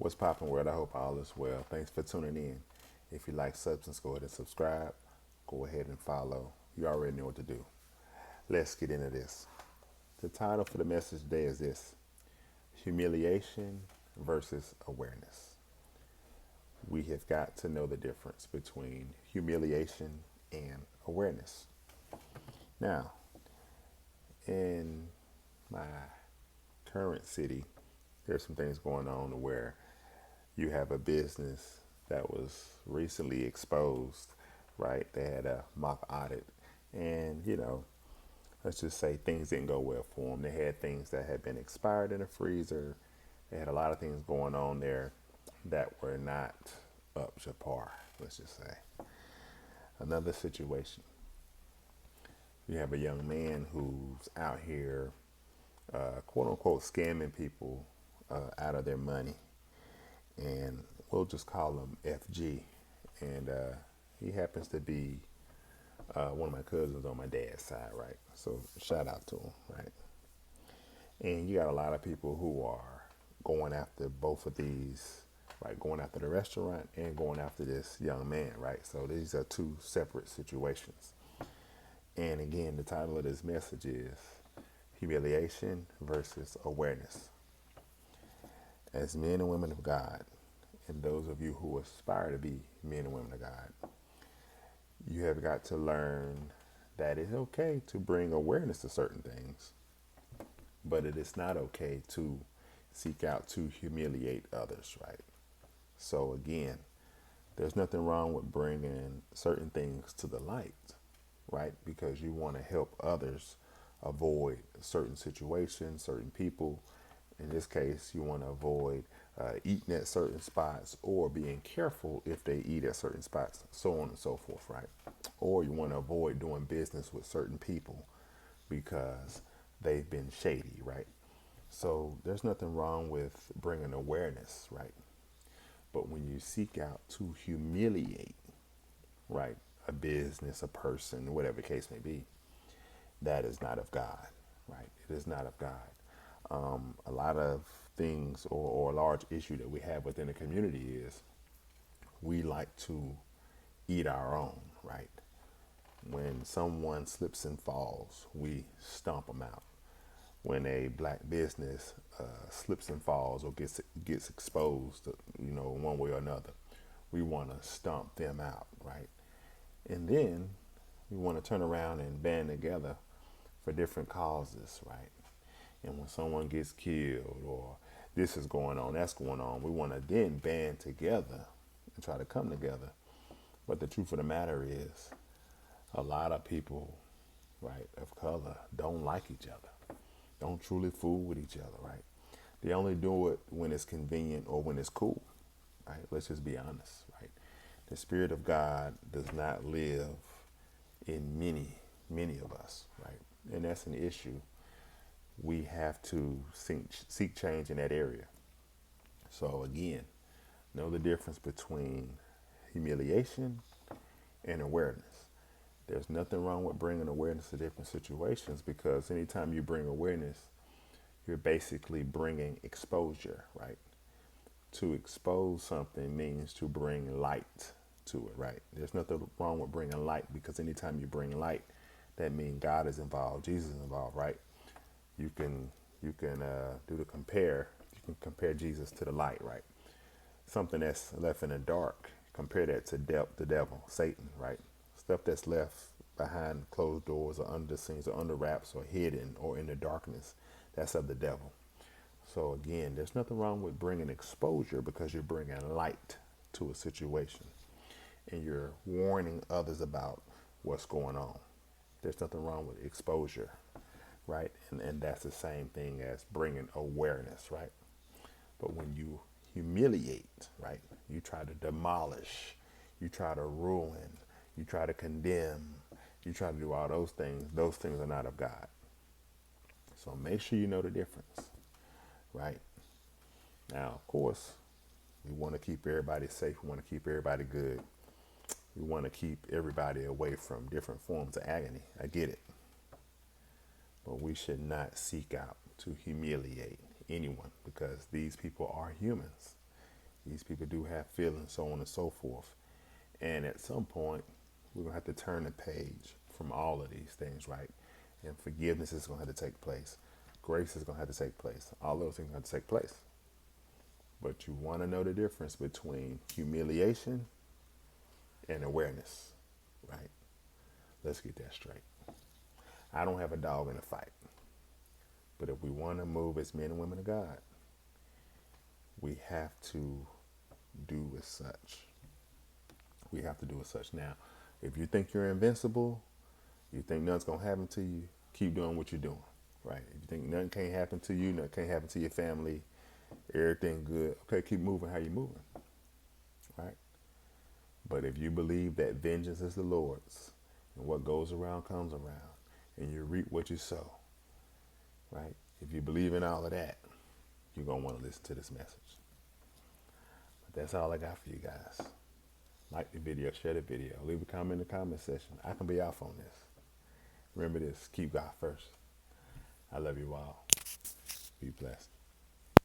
What's poppin', world? I hope all is well. Thanks for tuning in. If you like substance, go ahead and subscribe. Go ahead and follow. You already know what to do. Let's get into this. The title for the message today is this: Humiliation versus Awareness. We have got to know the difference between humiliation and awareness. Now, in my current city, there's some things going on where you have a business that was recently exposed, right? They had a mock audit, and let's just say things didn't go well for them. They had things that had been expired in the freezer. They had a lot of things going on there that were not up to par, let's just say. Another situation, you have a young man who's out here, quote unquote, scamming people out of their money, and we'll just call him FG. And he happens to be one of my cousins on my dad's side, right? So shout out to him, right? And you got a lot of people who are going after both of these, right? Going after the restaurant and going after this young man, right? So these are two separate situations. And again, the title of this message is Humiliation versus Awareness. As men and women of God, and those of you who aspire to be men and women of God, you have got to learn that it's okay to bring awareness to certain things, but it is not okay to seek out to humiliate others, right? So again, there's nothing wrong with bringing certain things to the light, right? Because you want to help others avoid certain situations, certain people. In this case, you want to avoid eating at certain spots or being careful if they eat at certain spots, so on and so forth, right? Or you want to avoid doing business with certain people because they've been shady, right? So there's nothing wrong with bringing awareness, right? But when you seek out to humiliate, right, a business, a person, whatever the case may be, that is not of God, right? It is not of God. A lot of things or a large issue that we have within the community is we like to eat our own, right? When someone slips and falls, we stomp them out. When a black business slips and falls or gets exposed, one way or another, we want to stomp them out, right? And then we want to turn around and band together for different causes, right? And when someone gets killed or this is going on, that's going on, we want to then band together and try to come together. But the truth of the matter is, a lot of people, right, of color don't like each other, don't truly fool with each other, right? They only do it when it's convenient or when it's cool, right? Let's just be honest, right? The Spirit of God does not live in many of us, right? And that's an issue. We have to seek change in that area. So again, know the difference between humiliation and awareness. There's nothing wrong with bringing awareness to different situations, because anytime you bring awareness, you're basically bringing exposure, right? To expose something means to bring light to it, right? There's nothing wrong with bringing light, because anytime you bring light, that means God is involved, Jesus is involved, right? You can do the compare. You can compare Jesus to the light, right? Something that's left in the dark, compare that to the devil, Satan, right? Stuff that's left behind closed doors or under the scenes or under wraps or hidden or in the darkness, that's of the devil. So again, there's nothing wrong with bringing exposure, because you're bringing light to a situation and you're warning others about what's going on. There's nothing wrong with exposure, right? And that's the same thing as bringing awareness, right? But when you humiliate, right, you try to demolish, you try to ruin, you try to condemn, you try to do all those things are not of God. So make sure you know the difference, right? Now, of course, we want to keep everybody safe. We want to keep everybody good. We want to keep everybody away from different forms of agony. I get it. But we should not seek out to humiliate anyone, because these people are humans. These people do have feelings, so on and so forth. And at some point, we're going to have to turn the page from all of these things, right? And forgiveness is going to have to take place. Grace is going to have to take place. All those things have to take place. But you want to know the difference between humiliation and awareness, right? Let's get that straight. I don't have a dog in the fight. But if we want to move as men and women of God, we have to do as such. We have to do as such. Now, if you think you're invincible, you think nothing's going to happen to you, keep doing what you're doing, right? If you think nothing can't happen to you, nothing can't happen to your family, everything good, okay, keep moving how you're moving, right? But if you believe that vengeance is the Lord's, and what goes around comes around, and you reap what you sow, right? If you believe in all of that, you're going to want to listen to this message. But that's all I got for you guys. Like the video, share the video, leave a comment in the comment section. I can be off on this. Remember this, keep God first. I love you all. Be blessed.